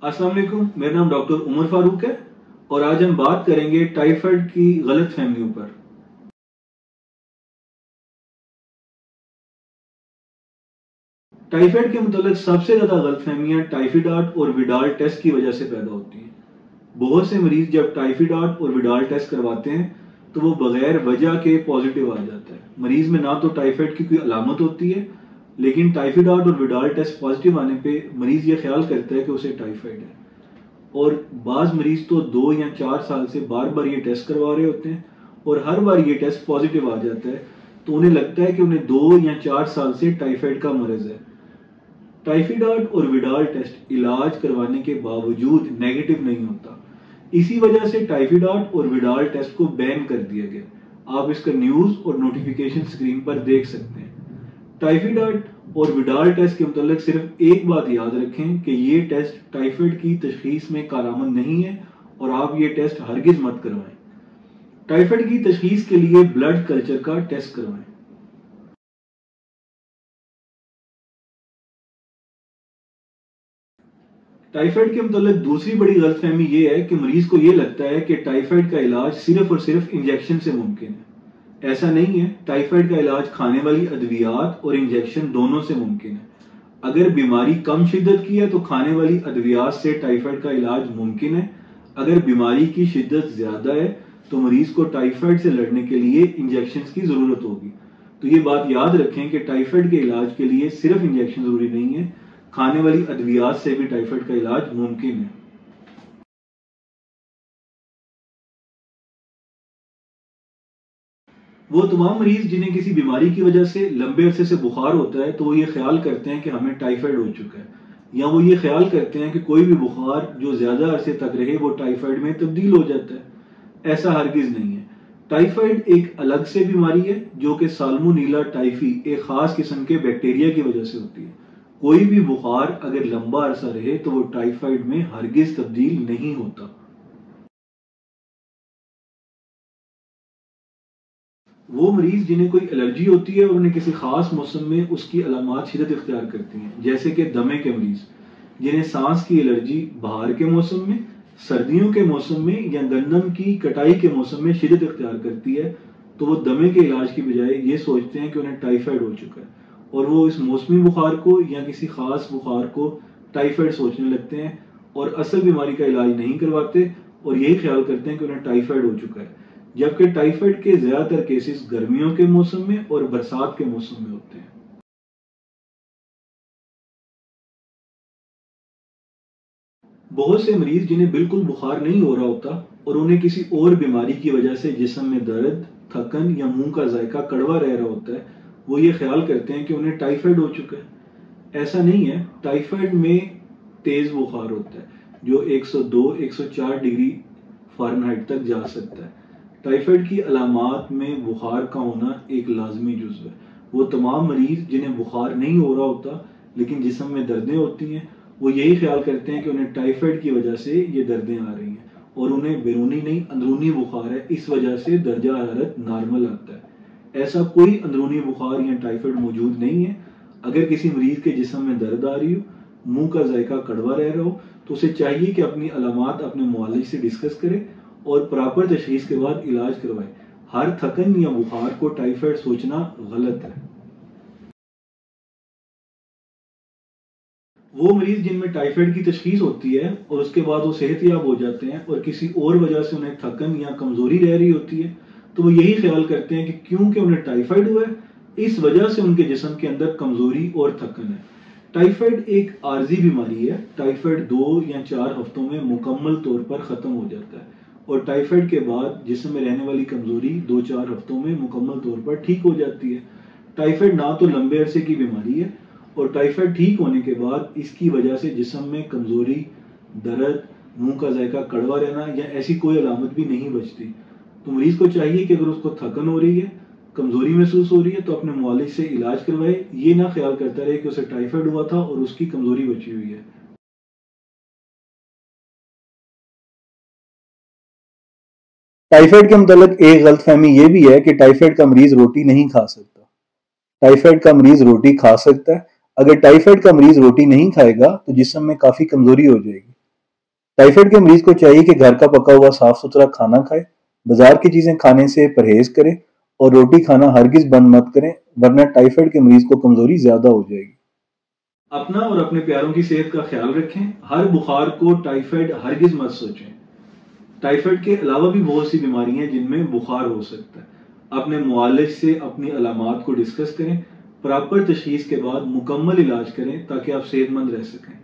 अस्सलाम वालेकुम, मेरा नाम डॉक्टर उमर फारूक है और आज हम बात करेंगे टाइफाइड की गलत फहमियों पर। टाइफाइड के मुतालिक सबसे ज्यादा गलतफहमियां टाइफिडाट और विडाल टेस्ट की वजह से पैदा होती हैं। बहुत से मरीज जब टाइफिडाट और विडाल टेस्ट करवाते हैं तो वो बगैर वजह के पॉजिटिव आ जाता है। मरीज में ना तो टाइफाइड की कोई अलामत होती है, लेकिन टाइफिडाट और विडाल टेस्ट पॉजिटिव आने पे मरीज ये ख्याल करता है कि उसे टाइफाइड है। और बाज मरीज तो 2 या 4 साल से बार बार ये टेस्ट करवा रहे होते हैं और हर बार ये टेस्ट पॉजिटिव आ जाता है, तो उन्हें लगता है कि उन्हें 2 या 4 साल से टाइफाइड का मरज है। टाइफिडाट और विडाल टेस्ट इलाज करवाने के बावजूद नेगेटिव नहीं होता। इसी वजह से टाइफिडाट और विडाल टेस्ट को बैन कर दिया गया। आप इसका न्यूज और नोटिफिकेशन स्क्रीन पर देख सकते हैं। टाइफिडाट और विडाल टेस्ट के मुतालिक सिर्फ एक बात याद रखें कि ये टेस्ट टाइफाइड की तशखीस में कारआमद नहीं है और आप ये टेस्ट हरगिज मत करवाएं। टाइफाइड की तशखीस के लिए ब्लड कल्चर का टेस्ट करवाएं। टाइफाइड के मुतालिक दूसरी बड़ी गलतफहमी यह है कि मरीज को यह लगता है कि टाइफाइड का इलाज सिर्फ और सिर्फ इंजेक्शन से मुमकिन है। ऐसा नहीं है। टाइफाइड का इलाज खाने वाली अद्वियात और इंजेक्शन दोनों से मुमकिन है। अगर बीमारी कम शिद्दत की है तो खाने वाली अद्वियात से टाइफाइड का इलाज मुमकिन है। अगर बीमारी की शिद्दत ज्यादा है तो मरीज को टाइफाइड से लड़ने के लिए इंजेक्शन की जरूरत होगी। तो ये बात याद रखें कि टाइफाइड के इलाज के लिए सिर्फ इंजेक्शन जरूरी नहीं है, खाने वाली अद्वियात से भी टाइफाइड का इलाज मुमकिन है। वो तमाम मरीज जिन्हें किसी बीमारी की वजह से लंबे अरसे से बुखार होता है तो वो ये ख्याल करते हैं कि हमें टाइफाइड हो चुका है, या वो ये ख्याल करते हैं कि कोई भी बुखार जो ज्यादा अरसे तक रहे वो टाइफाइड में तब्दील हो जाता है। ऐसा हरगिज नहीं है। टाइफाइड एक अलग से बीमारी है जो कि साल्मोनेला टाइफी एक खास किस्म के बैक्टीरिया की वजह से होती है। कोई भी बुखार अगर लंबा अरसा रहे तो वो टाइफाइड में हरगिज तब्दील नहीं होता। वो मरीज जिन्हें कोई एलर्जी होती है और उन्हें किसी खास मौसम में उसकी अलामात शिदत इख्तियार करती हैं, जैसे कि दमे के मरीज जिन्हें सांस की एलर्जी बहार के मौसम में, सर्दियों के मौसम में या गंदम की कटाई के मौसम में शिदत इख्तियार करती है, तो वो दमे के इलाज की बजाय ये सोचते हैं कि उन्हें टाइफाइड हो चुका है और वो इस मौसमी बुखार को या किसी खास बुखार को टाइफाइड सोचने लगते हैं और असल बीमारी का इलाज नहीं करवाते और यही ख्याल करते हैं कि उन्हें टाइफाइड हो चुका है। जबकि टाइफाइड के ज्यादातर केसेस गर्मियों के मौसम में और बरसात के मौसम में होते हैं। बहुत से मरीज जिन्हें बिल्कुल बुखार नहीं हो रहा होता और उन्हें किसी और बीमारी की वजह से जिस्म में दर्द, थकन या मुंह का जायका कड़वा रह रहा होता है, वो ये ख्याल करते हैं कि उन्हें टाइफाइड हो चुका है। ऐसा नहीं है। टाइफाइड में तेज बुखार होता है जो 102-104 डिग्री फ़ारेनहाइट तक जा सकता है। टाइफाइड की अलामात में बुखार का होना एक लाजमी जुज़्व है। वो तमाम मरीज जिन्हें बुखार नहीं हो रहा होता लेकिन जिस्म में दर्दें होती हैं, वो यही ख्याल करते हैं कि उन्हें टाइफाइड की वजह से ये दर्दें आ रही हैं और उन्हें बैरूनी नहीं अंदरूनी बुखार है, इस वजह से दर्जा हरारत नॉर्मल आता है। ऐसा कोई अंदरूनी बुखार या टाइफाइड मौजूद नहीं है। अगर किसी मरीज के जिस्म में दर्द आ रही हो, मुंह का जायका कड़वा रह रहा हो, तो उसे चाहिए कि अपनी अलामात अपने मुआलिज से डिस्कस करे और प्रॉपर तशखीस के बाद इलाज करवाए। हर थकन या बुखार को टाइफाइड सोचना गलत है। वो मरीज जिनमें टाइफाइड की तशखीस होती है और उसके बाद वो सेहतयाब हो जाते हैं और किसी और वजह से उन्हें थकन या कमजोरी रह रही होती है, तो वो यही ख्याल करते हैं कि क्योंकि उन्हें टाइफाइड हुआ है इस वजह से उनके जिस्म के अंदर कमजोरी और थकन है। टाइफाइड एक आर्जी बीमारी है। टाइफाइड 2 या 4 हफ्तों में मुकम्मल तौर पर खत्म हो जाता है और टाइफाइड के बाद जिस्म में रहने वाली कमजोरी 2-4 हफ्तों में मुकम्मल तौर पर ठीक हो जाती है। टाइफाइड ना तो लंबे अरसे की बीमारी है और टाइफाइड ठीक होने के बाद इसकी वजह से जिस्म में कमजोरी, दर्द, मुंह का जायका कड़वा रहना या ऐसी कोई अलामत भी नहीं बचती। तो मरीज को चाहिए कि अगर उसको थकन हो रही है, कमजोरी महसूस हो रही है, तो अपने मुआलिज से इलाज करवाए। ये ना ख्याल करता रहे कि उसे टाइफाइड हुआ था और उसकी कमजोरी बची हुई है। टाइफाइड के मुतालिक एक गलतफहमी ये भी है कि टाइफाइड का मरीज रोटी नहीं खा सकता। टाइफाइड का मरीज रोटी खा सकता है। अगर टाइफाइड का मरीज रोटी नहीं खाएगा तो जिस्म में काफी कमजोरी हो जाएगी। ٹائیفائڈ کے مریض کو چاہیے کہ گھر کا پکا ہوا صاف ستھرا کھانا کھائے، بازار کی چیزیں کھانے سے پرہیز کرے اور روٹی کھانا ہرگز بند مت کریں، ورنہ ٹائیفائڈ کے مریض کو کمزوری زیادہ ہو جائے گی۔ اپنا اور اپنے پیاروں کی صحت کا خیال رکھیں، ہر بخار کو ٹائیفائڈ ہرگز مت سوچیں۔ ٹائیفائڈ کے علاوہ بھی بہت سی بیماریاں ہیں جن میں بخار ہو سکتا ہے۔ اپنے معالج سے اپنی علامات کو ڈسکس کریں، پراپر تشخیص کے بعد مکمل علاج کریں تاکہ آپ صحت مند رہ سکیں۔